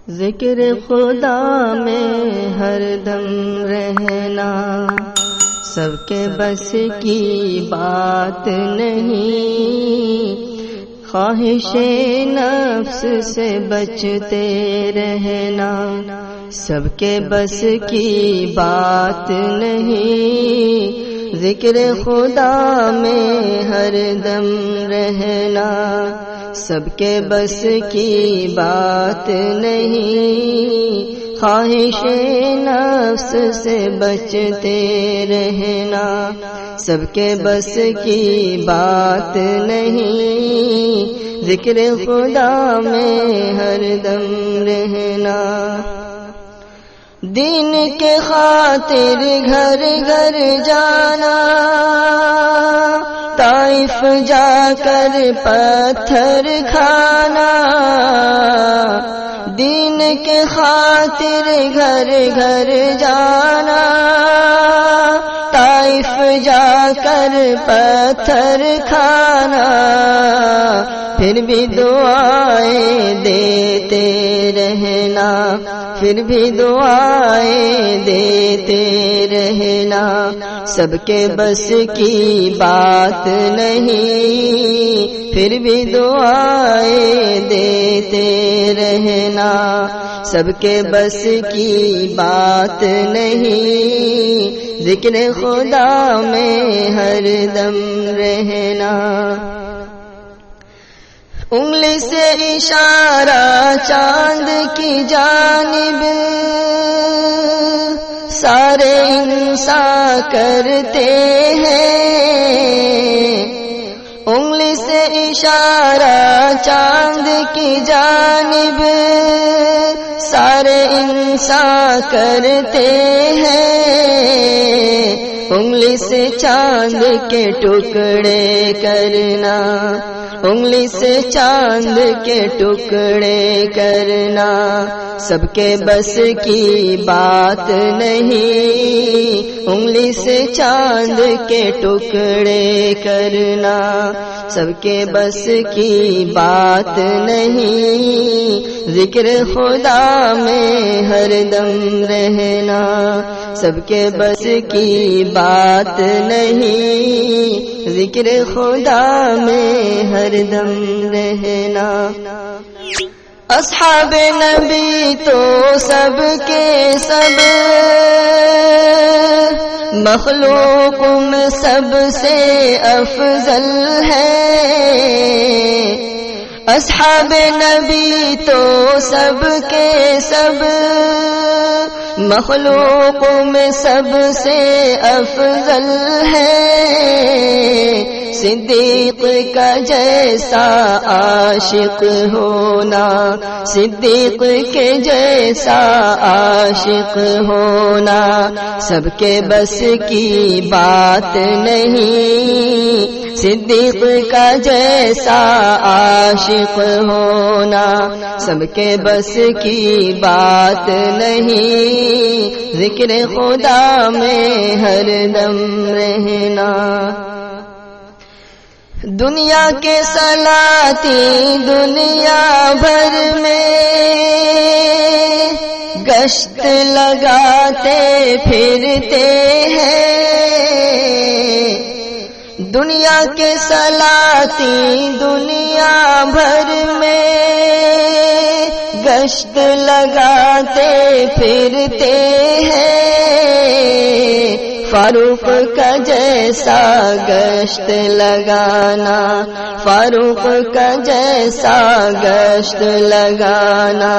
ذکر خدا میں ہر دم رہنا سب کے بس کی بات نہیں، خواہش نفس سے بچتے رہنا سب کے بس کی بات نہیں، ذکر خدا میں ہر دم رہنا سب کے بس کی بات نہیں، خواہش نفس سے بچتے رہنا سب کے بس کی بات نہیں، ذکر خدا میں ہر دم رہنا۔ دین کے خاطر گھر گھر جانا، طائف جا کر پتھر کھانا، دین کے خاطر گھر گھر جانا، طائف جا کر پتھر کھانا، پھر بھی دعائیں دیتے رہنا، پھر بھی دعائیں دیتے رہنا سب کے بس کی بات نہیں، پھر بھی دعائیں دیتے رہنا سب کے بس کی بات نہیں، ذکر خدا میں ہر دم رہنا۔ انگلی سے اشارہ چاند کی جانب سارے انسان کرتے ہیں، انگلی سے اشارہ چاند کی جانب سارے انسان کرتے ہیں، انگلی سے چاند کے ٹکڑے کرنا، انگلی سے چاند کے ٹکڑے کرنا سب کے بس کی بات نہیں، انگلی سے چاند کے ٹکڑے کرنا سب کے بس کی بات نہیں، ذکر خدا میں ہر دم رہنا سب کے بس کی بات نہیں، ذکر خدا میں ہر دم رہنا۔ اصحاب نبی تو سب کے سب مخلوق میں سب سے افضل ہے، اصحاب نبی تو سب کے سب مخلوق میں سب سے افضل ہے، صدیق کا جیسا عاشق ہونا، صدیق کے جیسا عاشق ہونا سب کے بس کی بات نہیں، صدیق کا جیسا عاشق ہونا سب کے بس کی بات نہیں، ذکر خدا میں ہر دم رہنا۔ دنیا کے سلاطی دنیا بھر میں گشت لگاتے پھرتے ہیں، دنیا کے سلاطی دنیا بھر میں گشت لگاتے پھرتے ہیں، فاروق کا جیسا گشت لگانا، فاروق کا جیسا گشت لگانا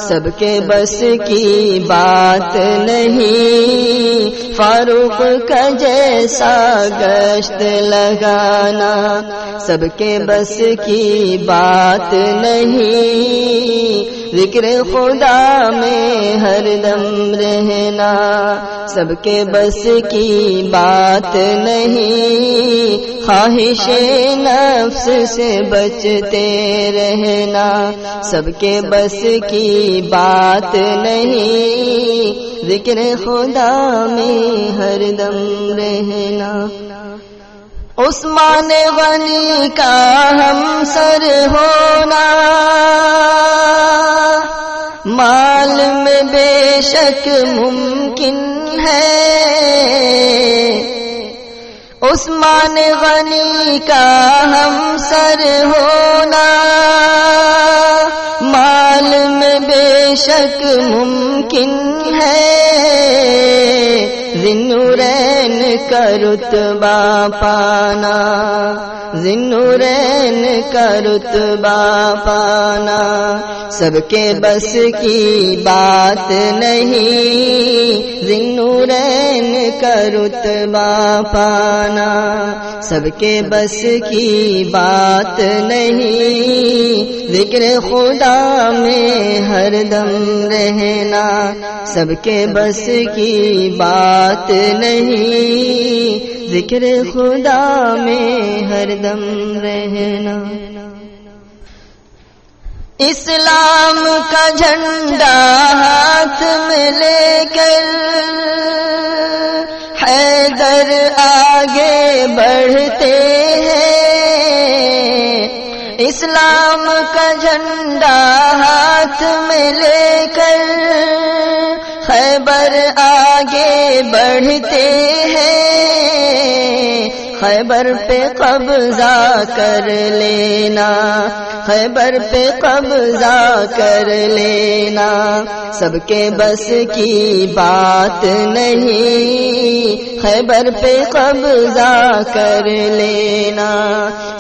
سب کے بس کی بات نہیں، فاروق کا جیسا گشت لگانا سب کے بس کی بات نہیں، ذکر خدا میں ہر دم رہنا سب کے بس کی بات نہیں، خواہش نفس سے بچتے رہنا سب کے بس کی بات نہیں، ذکر خدا میں ہر دم رہنا۔ عثمان غنی کا ہم سر ہونا، مال میں بے شک ممکن ہے عثمان غنی کا ہم سر ہونا، مال میں بے شک ممکن ہے ذی النورین کا رتبہ پانا، ذی النورین کا رتبہ پانا، سب کے بس کی بات نہیں ذی النورین کا رتبہ پانا، سب کے بس کی بات نہیں، ذکر خدا میں ہر دم رہنا، سب کے بس کی بات نہیں، ذکر خدا میں ہر دم رہنا۔ اسلام کا جھنڈا ہاتھ میں لے کر حیدر آگے بڑھتے ہیں، اسلام کا جھنڈا ہاتھ میں لے کر خیبر آگے بڑھتے ہیں، خیبر پہ قبضہ کر لینا، خیبر پہ قبضہ کر لینا، سب کے بس کی بات نہیں، خیبر پہ قبضہ کر لینا،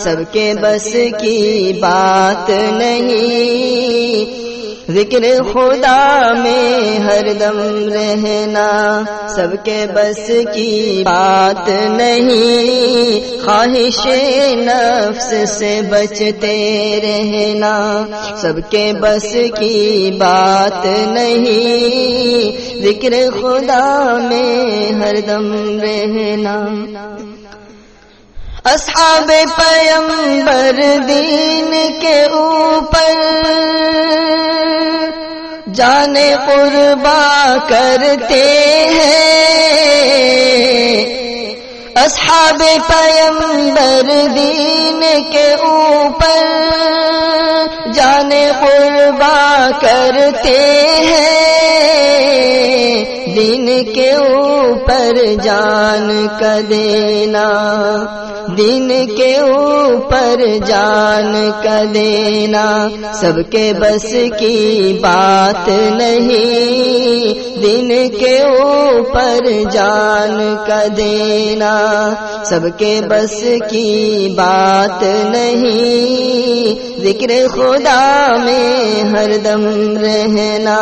سب کے بس کی بات نہیں، ذکر خدا میں ہر دم رہنا، سب کے بس کی بات نہیں، خواہش نفس سے بچتے رہنا، سب کے بس کی بات نہیں، ذکر خدا میں ہر دم رہنا۔ اصحاب پیمبر دین کے اوپر جان قرباں کرتے ہیں، اصحاب پیمبر دین کے اوپر جان قرباں کرتے ہیں، دین کے اوپر جان کا دینا، دین کے اوپر جان کا دینا، سب کے بس کی بات نہیں، دین کے اوپر جان کا دینا، سب کے بس کی بات نہیں، ذکر خدا میں ہر دم رہنا،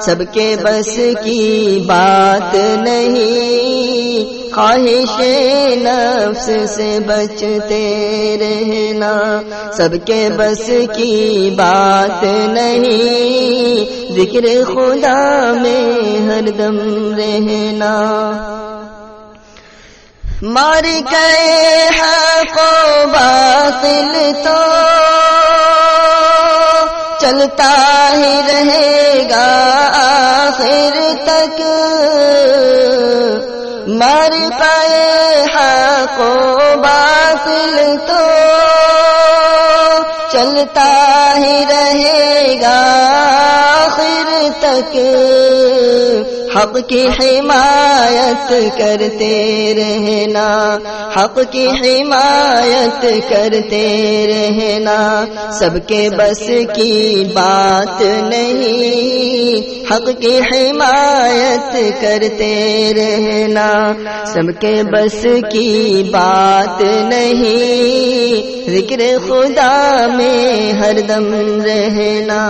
سب کے بس کی بات نہیں، خواہش نفس سے بچتے رہنا، سب کے بس کی بات نہیں، ذکر خدا میں ہر دم رہنا۔ مار گئے حق و باطل تو چلتا ہی رہے گا آخر تک، مار پائے حق و باطل تو چلتا ہی رہے گا آخر تک، حق کی حمایت کرتے رہنا، حق کی حمایت کرتے رہنا، سب کے بس کی بات نہیں، حق کی حمایت کرتے رہنا، سب کے بس کی بات نہیں، ذکر خدا میں ہر دم رہنا۔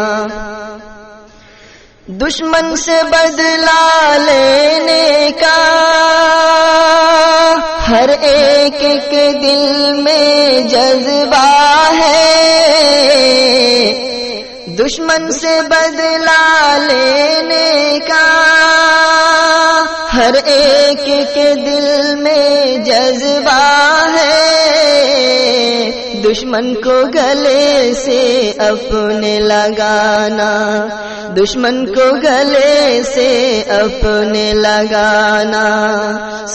دشمن سے بدلہ لینے کا ہر ایک کے دل میں جذبہ ہے، دشمن سے بدلہ لینے کا ہر ایک کے دل میں جذبہ ہے، دشمن کو گلے سے اپنے لگانا، دشمن کو گلے سے اپنے لگانا،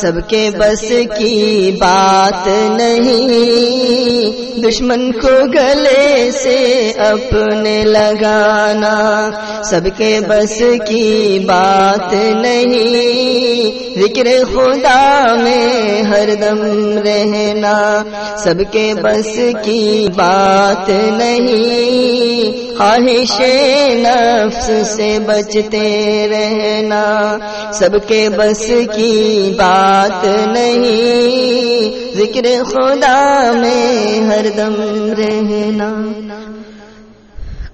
سب کے بس کی بات نہیں، دشمن کو گلے سے اپنے لگانا، سب کے بس کی بات نہیں، ذکر خدا میں ہر دم رہنا، سب کے بس کی بات نہیں، خواہش نفس سے بچتے رہنا، سب کے بس کی بات نہیں، ذکر خدا میں ہر دم رہنا۔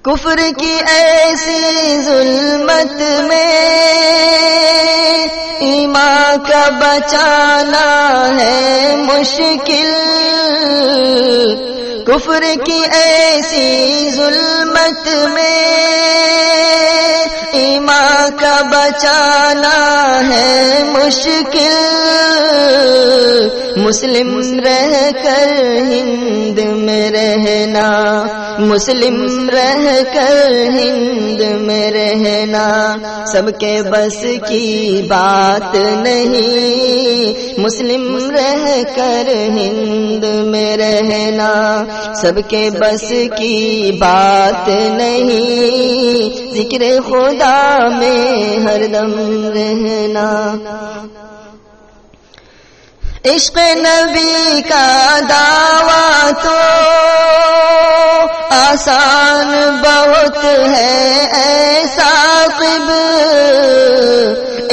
کفر کی ایسی ظلمت میں ایمان کا بچانا ہے مشکل، کفر کی ایسی ظلمت میں ایمان کا بچانا ہے مشکل، مسلم رہ کر ہند میں رہنا، مسلم رہ کر ہند میں رہنا، سب کے بس کی بات نہیں، مسلم رہ کر ہند میں رہنا، سب کے بس کی بات نہیں، ذکر خدا میں ہر دم رہنا۔ عشق نبی کا دعویٰ تو آسان بہت ہے اے ثاقب،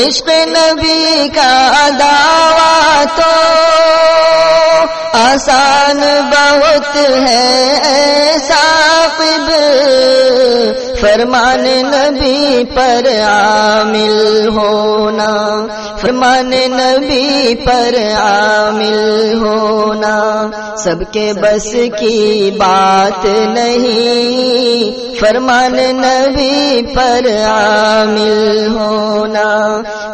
عشق نبی کا دعویٰ تو آسان بہت ہے اے ثاقب، فرمان نبی پر عامل ہونا، فرمان نبی پر عامل ہونا، سب کے بس کی بات نہیں، فرمان نبی پر عامل ہونا،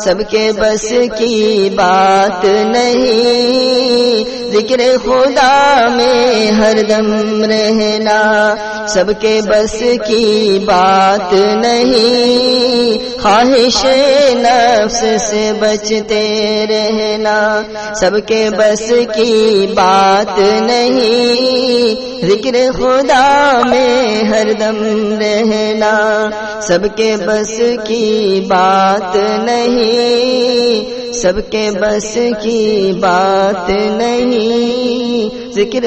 سب کے بس کی بات نہیں، ذکر خدا میں ہر دم رہنا، سب کے بس کی بات نہیں، خواہش نفس سے بچتے رہنا، سب کے بس کی بات نہیں، ذکر خدا میں ہر دم رہنا، سب کے بس کی بات نہیں، سب کے بس کی بات نہیں، ذکر